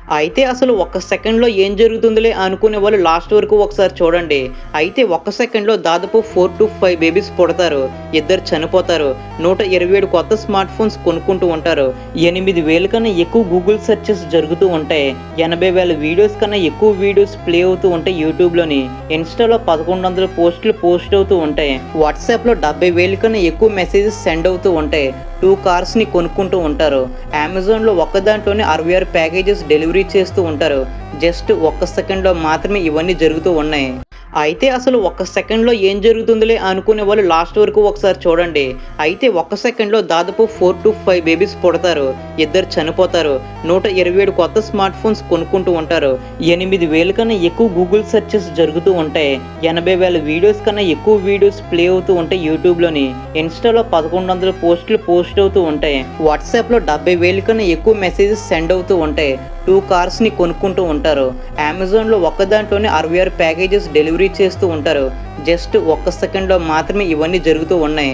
అయితే అసలు ఒక్క సెకండ్‌లో ఏం జరుగుతుందిలే అనుకునే వాళ్ళు లాస్ట్ వరకు ఒకసారి చూడండి. అయితే ఒక్క సెకండ్‌లో దాదాపు 4-5 బేబీస్ పుడతారు. ఇద్దరు చనిపోతారు. 127 కొత్త స్మార్ట్ ఫోన్స్ కొనుక్కుంటూ ఉంటారు. 8,000 కన్నా ఎక్కువ గూగుల్ సెర్చెస్ జరుగుతూ ఉంటాయి. 80,000 వీడియోస్ కన్నా ఎక్కువ వీడియోస్ ప్లే అవుతూ ఉంటాయి యూట్యూబ్‌లోని. ఇన్‌స్టాలో 1100 పోస్టులు పోస్ట్ అవుతూ ఉంటాయి. వాట్సాప్‌లో 70,000 కన్నా ఎక్కువ మెసేజెస్ సెండ్ అవుతూ ఉంటాయి. 2 కార్స్‌ని కొనుక్కుంటూ ఉంటారు. అమెజాన్‌లో ఒక్క దాంట్లోనే 66 ప్యాకేజెస్ డెలివరీ చేస్తూ ఉంటారు. జస్ట్ ఒక్క సెకండ్‌లో మాత్రమే ఇవన్నీ జరుగుతూ ఉన్నాయి. అయితే అసలు ఒక్క సెకండ్‌లో ఏం జరుగుతుందిలే అనుకునే వాళ్ళు లాస్ట్ వరకు ఒకసారి చూడండి. అయితే ఒక్క సెకండ్‌లో దాదాపు 4-5 బేబీస్ పుడతారు. ఇద్దరు చనిపోతారు. 127 కొత్త స్మార్ట్ ఫోన్స్ కొనుక్కుంటూ ఉంటారు. 8,000 కన్నా ఎక్కువ గూగుల్ సెర్చెస్ జరుగుతూ ఉంటాయి. 80,000 వీడియోస్ కన్నా ఎక్కువ వీడియోస్ ప్లే అవుతూ ఉంటాయి యూట్యూబ్‌లోని. ఇన్‌స్టాలో 1100 పోస్టులు పోస్ట్ అవుతూ ఉంటాయి. వాట్సాప్‌లో 70,000 కన్నా ఎక్కువ మెసేజెస్ సెండ్ అవుతూ ఉంటాయి. 2 కార్స్‌ని కొనుక్కుంటూ ఉంటారు. అమెజాన్‌లో ఒక్క దాంట్లోనే 66 ప్యాకేజెస్ డెలివరీ చేస్తూ ఉంటారు. జస్ట్ ఒక్క సెకండ్‌లో మాత్రమే ఇవన్నీ జరుగుతూ ఉన్నాయి.